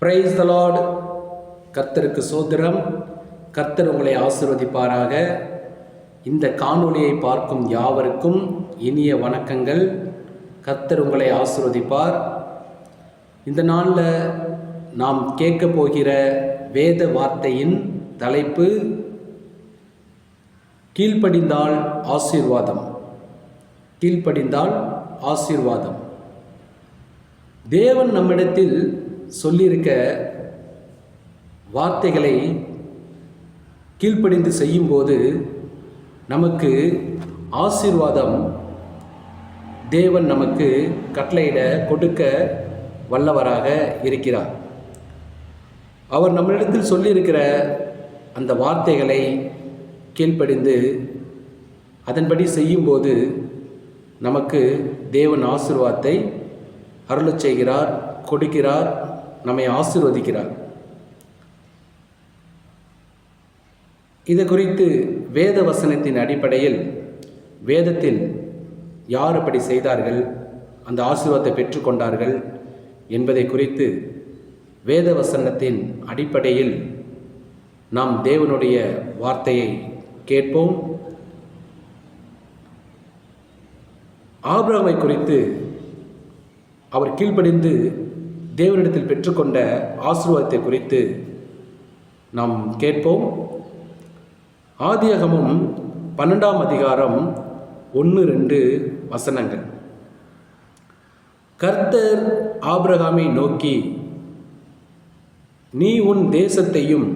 Price the Lord. கர்த்தருக்கு சோத்திரம். கர்த்தர் உங்களை ஆசீர்வதிப்பாராக. இந்த காணொளியை பார்க்கும் யாவருக்கும் இனிய வணக்கங்கள். கர்த்தர் உங்களை ஆசீர்வதிப்பார். இந்த நாளில் நாம் கேட்க போகிற வேத வார்த்தையின் தலைப்பு கீழ்ப்படிந்தால் ஆசீர்வாதம். கீழ்ப்படிந்தால் ஆசீர்வாதம். தேவன் நம்மிடத்தில் சொல்லியிருக்க வார்த்தைகளை கீழ்ப்படிந்து செய்யும்போது நமக்கு ஆசீர்வாதம் தேவன் நமக்கு கட்டளையிட கொடுக்க வல்லவராக இருக்கிறார். அவர் நம்மளிடத்தில் சொல்லியிருக்கிற அந்த வார்த்தைகளை கீழ்ப்படிந்து அதன்படி செய்யும்போது நமக்கு தேவன் ஆசீர்வாதத்தை அருளச் செய்கிறார், கொடுக்கிறார், நம்மை ஆசீர்வதிக்கிறார். இது குறித்து வேத வசனத்தின் அடிப்படையில் வேதத்தில் யார் அப்படி செய்தார்கள், அந்த ஆசீர்வாதத்தை பெற்றுக்கொண்டார்கள் என்பதை குறித்து வேத வசனத்தின் அடிப்படையில் நாம் தேவனுடைய வார்த்தையை கேட்போம். ஆபிரகாமை குறித்து அவர் கீழ்ப்படிந்து தேவனிடத்தில் பெற்றுக்கொண்ட ஆசீர்வாதத்தை குறித்து நாம் கேட்போம். ஆதியாகமம் 12ஆம் அதிகாரம் 1-2 வசனங்கள். கர்த்தர் ஆபிரகாமை நோக்கி, நீ உன் தேசத்தையும்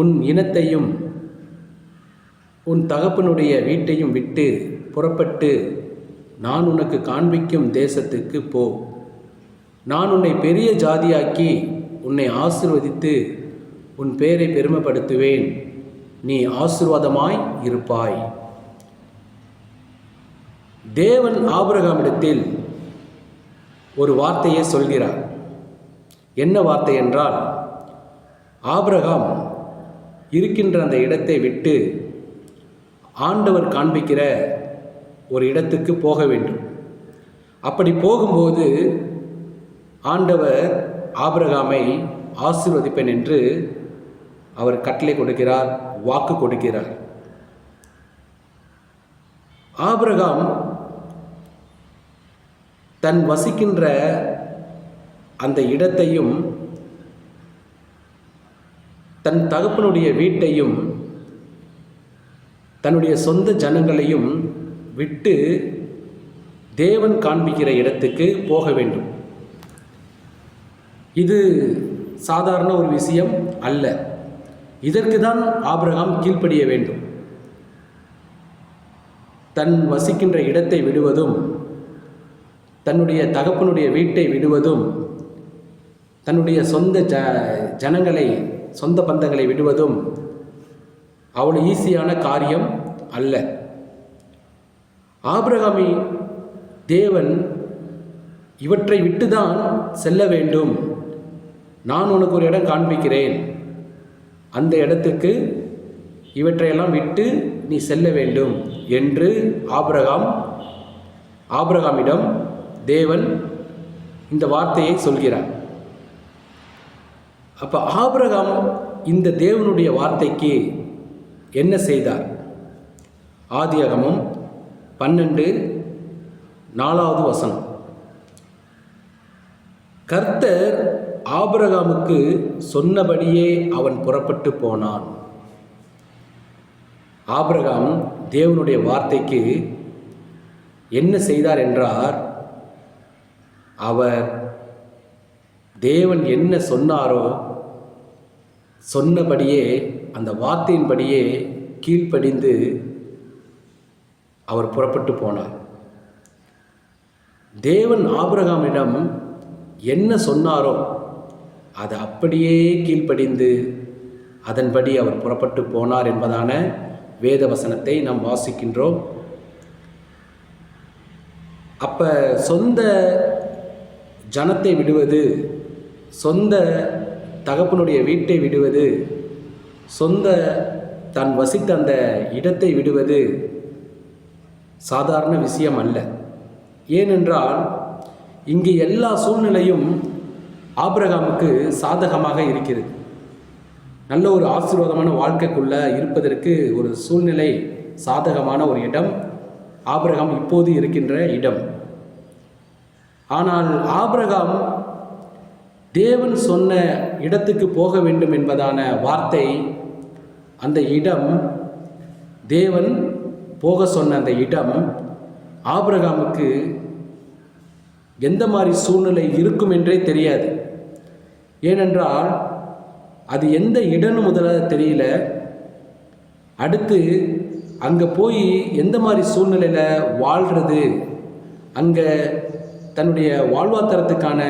உன் இனத்தையும் உன் தகப்பனுடைய வீட்டையும் விட்டு புறப்பட்டு நான் உனக்கு காண்பிக்கும் தேசத்துக்கு போ. நான் உன்னை பெரிய ஜாதியாக்கி உன்னை ஆசீர்வதித்து உன் பெயரை பெருமைப்படுத்துவேன். நீ ஆசீர்வாதமாய் இருப்பாய். தேவன் ஆபிரகாமிடத்தில் ஒரு வார்த்தையை சொல்கிறார். என்ன வார்த்தை என்றால், ஆபிரகாம் இருக்கின்ற அந்த இடத்தை விட்டு ஆண்டவர் காண்பிக்கிற ஒரு இடத்துக்கு போக வேண்டும். அப்படி போகும்போது ஆண்டவர் ஆபிரகாமை ஆசீர்வதிப்பேன் என்று அவர் கட்டளை கொடுக்கிறார், வாக்கு கொடுக்கிறார். ஆபிரகாம் தன் வசிக்கின்ற அந்த இடத்தையும் தன் தகப்பனுடைய வீட்டையும் தன்னுடைய சொந்த ஜனங்களையும் விட்டு தேவன் காண்பிக்கிற இடத்துக்கு போக வேண்டும். இது சாதாரண ஒரு விஷயம் அல்ல. இதற்கு தான் ஆபிரகாம் கீழ்ப்படிய வேண்டும். தன் வசிக்கின்ற இடத்தை விடுவதும், தன்னுடைய தகப்பனுடைய வீட்டை விடுவதும், தன்னுடைய சொந்த ஜனங்களை, சொந்த பந்தங்களை விடுவதும் அவ்வளவு ஈஸியான காரியம் அல்ல. ஆபிரகாமை தேவன் இவற்றை விட்டுதான் செல்ல வேண்டும். நான் உனக்கு ஒரு இடம் காண்பிக்கிறேன், அந்த இடத்துக்கு இவற்றையெல்லாம் விட்டு நீ செல்ல வேண்டும் என்று ஆபிரகாமிடம் தேவன் இந்த வார்த்தையை சொல்கிறார். அப்போ ஆபிரகாம் இந்த தேவனுடைய வார்த்தைக்கு என்ன செய்தார்? ஆதியாகமம் 12:4 வசனம். கர்த்தர் ஆபிரகாமுக்கு சொன்னபடியே அவன் புறப்பட்டு போனான். ஆபிரகாம் தேவனுடைய வார்த்தைக்கு என்ன செய்தார் என்றார், அவர் தேவன் என்ன சொன்னாரோ சொன்னபடியே, அந்த வார்த்தையின்படியே கீழ்ப்படிந்து அவர் புறப்பட்டு போனார். தேவன் ஆபிரகாமிடம் என்ன சொன்னாரோ அது அப்படியே கீழ்ப்படிந்து அதன்படி அவர் புறப்பட்டு போனார் என்பதான வேத வசனத்தை நாம் வாசிக்கின்றோம். அப்போ சொந்த ஜனத்தை விடுவது, சொந்த தகப்பனுடைய வீட்டை விடுவது, சொந்த தான் வசித்த அந்த இடத்தை விடுவது சாதாரண விஷயம் அல்ல. ஏனென்றால் இங்கு எல்லா சூழ்நிலையும் ஆபிரகாமுக்கு சாதகமாக இருக்கிறது. நல்ல ஒரு ஆசீர்வாதமான வாழ்க்கைக்குள்ள இருப்பதற்கு ஒரு சூழ்நிலை, சாதகமான ஒரு இடம் ஆபிரகாம் இப்போது இருக்கின்ற இடம். ஆனால் ஆபிரகாம் தேவன் சொன்ன இடத்துக்கு போக வேண்டும் என்பதான வார்த்தை, அந்த இடம், தேவன் போக சொன்ன அந்த இடம் ஆபிரகாமுக்கு எந்த மாதிரி சூழ்நிலை இருக்கும் என்றே தெரியாது. ஏனென்றால் அது எந்த இடம்னு முதல்ல தெரியல. அடுத்து அங்கே போய் எந்த மாதிரி சூழ்நிலையில் வாழ்கிறது, அங்கே தன்னுடைய வாழ்வாதாரத்துக்கான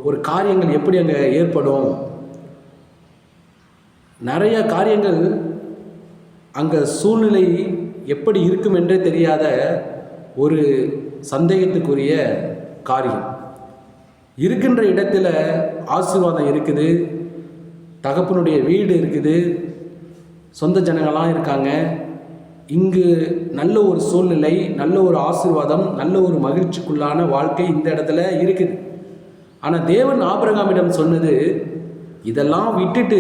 ஒரு காரியங்கள் எப்படி அங்கே ஏற்படும், நிறைய காரியங்கள் அங்கே சூழ்நிலை எப்படி இருக்கும் என்றே தெரியாத ஒரு சந்தேகத்துக்குரிய காரியம். இருக்கின்ற இடத்துல ஆசீர்வாதம் இருக்குது, தகப்பனுடைய வீடு இருக்குது, சொந்த ஜனங்களாம் இருக்காங்க. இங்கு நல்ல ஒரு சூழ்நிலை, நல்ல ஒரு ஆசீர்வாதம், நல்ல ஒரு மகிழ்ச்சிக்குள்ளான வாழ்க்கை இந்த இடத்துல இருக்குது. ஆனால் தேவன் ஆபிரகாமிடம் சொன்னது, இதெல்லாம் விட்டுட்டு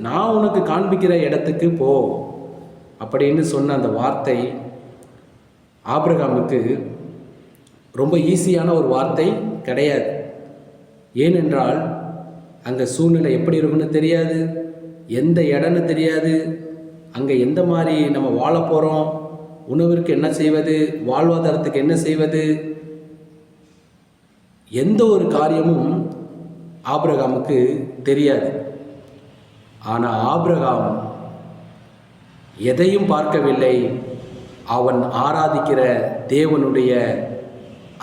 நான் உனக்கு காண்பிக்கிற இடத்துக்கு போ அப்படின்னு சொன்ன அந்த வார்த்தை ஆபிரகாமுக்கு ரொம்ப ஈஸியான ஒரு வார்த்தை கிடையாது. ஏனென்றால் அங்கே சூழ்நிலை எப்படி இருக்குன்னு தெரியாது, எந்த இடம்னு தெரியாது, அங்கே எந்த மாதிரி நம்ம வாழ போகிறோம், உணவிற்கு என்ன செய்வது, வாழ்வாதாரத்துக்கு என்ன செய்வது, எந்த ஒரு காரியமும் ஆபிரகாமுக்கு தெரியாது. ஆனால் ஆபிரகாம் எதையும் பார்க்கவில்லை. அவன் ஆராதிக்கிற தேவனுடைய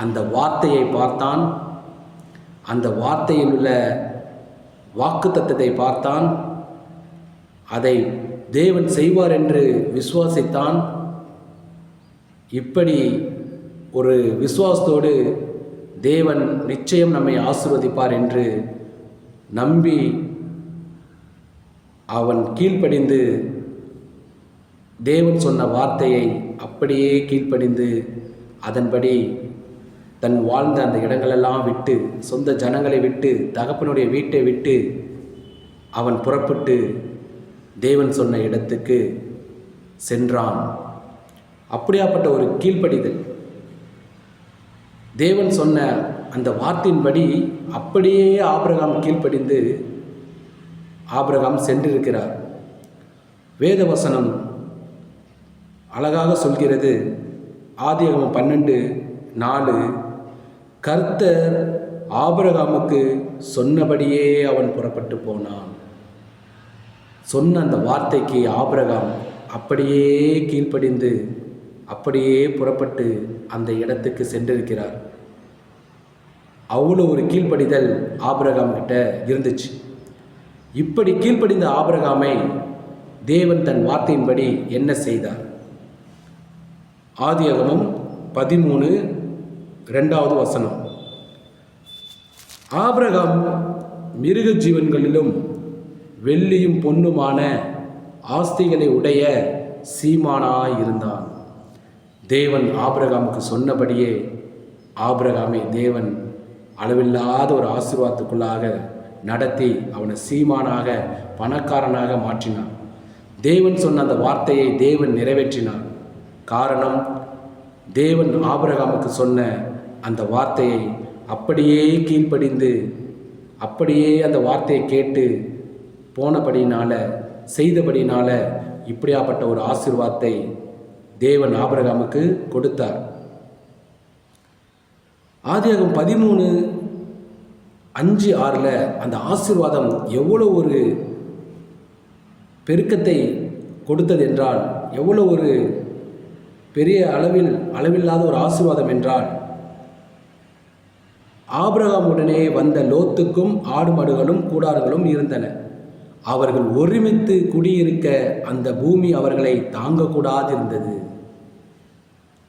அந்த வார்த்தையை பார்த்தான், அந்த வார்த்தையில் உள்ள வாக்குத்தத்தத்தை பார்த்தான், அதை தேவன் செய்வார் என்று விசுவாசித்தான். இப்படி ஒரு விசுவாசத்தோடு தேவன் நிச்சயம் நம்மை ஆசீர்வதிப்பார் என்று நம்பி அவன் கீழ்ப்படிந்து தேவன் சொன்ன வார்த்தையை அப்படியே கீழ்ப்படிந்து அதன்படி தன் வாழ்ந்த அந்த இடங்களெல்லாம் விட்டு, சொந்த ஜனங்களை விட்டு, தகப்பனுடைய வீட்டை விட்டு அவன் புறப்பட்டு தேவன் சொன்ன இடத்துக்கு சென்றான். அப்படியாப்பட்ட ஒரு கீழ்ப்படிதல், தேவன் சொன்ன அந்த வார்த்தையின்படி அப்படியே ஆபிரகாம் கீழ்ப்படிந்து ஆபிரகாம் சென்றிருக்கிறார். வேதவசனம் அழகாக சொல்கிறது. ஆதியாகமம் 12:4, கர்த்தர் ஆபிரகாமுக்கு சொன்னபடியே அவன் புறப்பட்டு போனான். சொன்ன அந்த வார்த்தைக்கு ஆபிரகாம் அப்படியே கீழ்ப்படிந்து அப்படியே புறப்பட்டு அந்த இடத்துக்கு சென்றிருக்கிறார். அவ்வளோ ஒரு கீழ்ப்படிதல் ஆபிரகாம் கிட்ட இருந்துச்சு. இப்படி கீழ்ப்படிந்த ஆபிரகாமை தேவன் தன் வார்த்தையின்படி என்ன செய்தார்? ஆதியாகமம் 13:2 ஆபிரகாம் மிருக ஜீவன்களிலும் வெள்ளியும் பொன்னுமான ஆஸ்திகளை உடைய சீமானாயிருந்தான். தேவன் ஆபிரகாமுக்கு சொன்னபடியே ஆபிரகாமை தேவன் அளவில்லாத ஒரு ஆசீர்வாதத்துக்குள்ளாக நடத்தி அவனை சீமானாக, பணக்காரனாக மாற்றினார். தேவன் சொன்ன அந்த வார்த்தையை தேவன் நிறைவேற்றினார். காரணம், தேவன் ஆபிரகாமுக்கு சொன்ன அந்த வார்த்தையை அப்படியே கீழ்ப்படிந்து அப்படியே அந்த வார்த்தையை கேட்டு போனபடினால, செய்தபடினால இப்படியாப்பட்ட ஒரு ஆசீர்வாதத்தை தேவன் ஆபிரகாமுக்கு கொடுத்தார். ஆதியாகமம் 13:5-6 அந்த ஆசீர்வாதம் எவ்வளோ ஒரு பெருக்கத்தை கொடுத்தது என்றால், எவ்வளோ ஒரு பெரிய அளவில்லாத ஒரு ஆசீர்வாதம் என்றால், ஆபிரகாமுடனே வந்த லோத்துக்கும் ஆடு மாடுகளும் கூடாரங்களும் இருந்தன. அவர்கள் ஒருமித்து குடியிருக்க அந்த பூமி அவர்களை தாங்கக்கூடாதிருந்தது.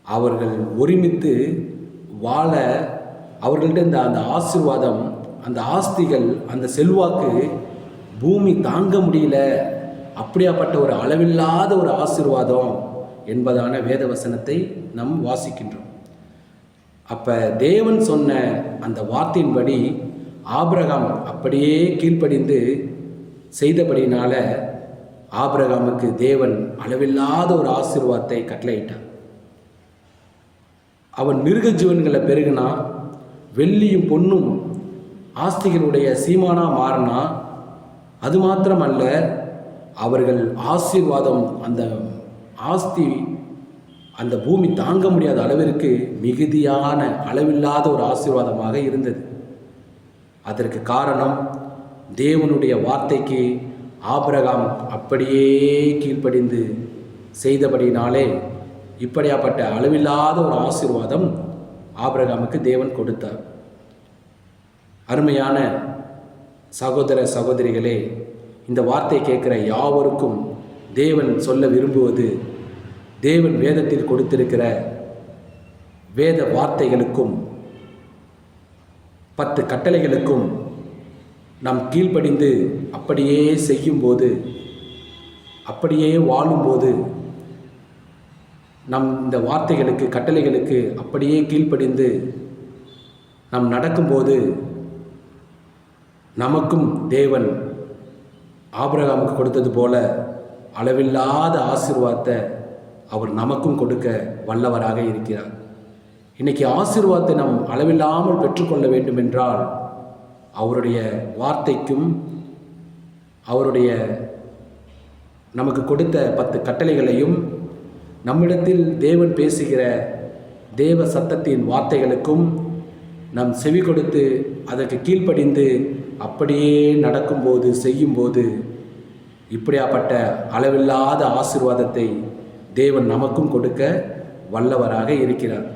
அவர்கள் ஒருமித்து வாழ அவர்கள்ட்ட அந்த ஆசீர்வாதம், அந்த ஆஸ்திகள், அந்த செல்வாக்கு பூமி தாங்க முடியல. அப்படியாப்பட்ட ஒரு அளவில்லாத ஒரு ஆசீர்வாதம் என்பதான வேதவசனத்தை நாம் வாசிக்கின்றோம். அப்போ தேவன் சொன்ன அந்த வார்த்தையின்படி ஆபிரகாம் அப்படியே கீழ்ப்படிந்து செய்தபடினால ஆபிரகாமுக்கு தேவன் அளவில்லாத ஒரு ஆசீர்வாதத்தை கட்டளையிட்டான். அவன் மிருக ஜீவன்களை பெருகினா, வெள்ளியும் பொன்னும் ஆஸ்திகளுடைய சீமானா மாறினா. அது மாத்திரமல்ல, அவர்கள் ஆசீர்வாதம், அந்த ஆஸ்தி, அந்த பூமி தாங்க முடியாத அளவிற்கு மிகுதியான அளவில்லாத ஒரு ஆசீர்வாதமாக இருந்தது. அதற்கு காரணம் தேவனுடைய வார்த்தைக்கு ஆபிரகாம் அப்படியே கீழ்ப்படிந்து செய்தபடினாலே இப்படியாப்பட்ட அளவில்லாத ஒரு ஆசீர்வாதம் ஆபிரகாமுக்கு தேவன் கொடுத்தார். அருமையான சகோதர சகோதரிகளே, இந்த வார்த்தை கேட்கிற யாவருக்கும் தேவன் சொல்ல விரும்புவது, தேவன் வேதத்தில் கொடுத்திருக்கிற வேத வார்த்தைகளுக்கும் 10 கட்டளைகளுக்கும் நாம் கீழ்ப்படிந்து அப்படியே செய்யும்போது, அப்படியே வாழும்போது, நம் இந்த வார்த்தைகளுக்கு கட்டளைகளுக்கு அப்படியே கீழ்ப்படிந்து நாம் நடக்கும்போது நமக்கும் தேவன் ஆபிரகாமுக்கு கொடுத்தது போல அளவில்லாத ஆசீர்வாதத்தை அவர் நமக்கும் கொடுக்க வல்லவராக இருக்கிறார். இன்னைக்கு ஆசீர்வாதத்தை நாம் அளவில்லாமல் பெற்றுக்கொள்ள வேண்டும் என்றால் அவருடைய வார்த்தைக்கும் அவருடைய நமக்கு கொடுத்த 10 கட்டளைகளையும் நம்மிடத்தில் தேவன் பேசுகிற தேவ சத்தத்தின் வார்த்தைகளுக்கும் நாம் செவி கொடுத்து அதற்கு கீழ்ப்படிந்து அப்படியே நடக்கும்போது செய்யும்போது இப்படியாப்பட்ட அளவில்லாத ஆசீர்வாதத்தை தேவன் நமக்கும் கொடுக்க வல்லவராக இருக்கிறார்.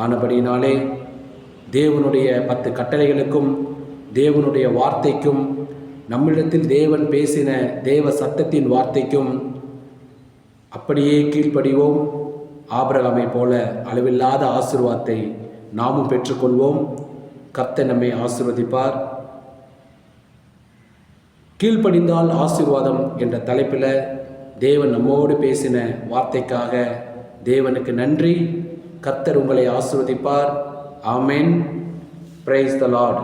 ஆனபடினாலே தேவனுடைய 10 கட்டளைகளுக்கும் தேவனுடைய வார்த்தைக்கும் நம்மிடத்தில் தேவன் பேசின தேவ சத்தத்தின் வார்த்தைக்கும் அப்படியே கீழ்ப்படிவோம். ஆபிரகாமை போல அளவில்லாத ஆசீர்வாதத்தை நாமும் பெற்றுக்கொள்வோம். கர்த்தர் நம்மை ஆசீர்வதிப்பார். கீழ்ப்படிந்தால் ஆசீர்வாதம் என்ற தலைப்பில் தேவன் நம்மோடு பேசின வார்த்தைக்காக தேவனுக்கு நன்றி. கர்த்தர் உங்களை ஆசீர்வதிப்பார். ஆமென். Praise the Lord.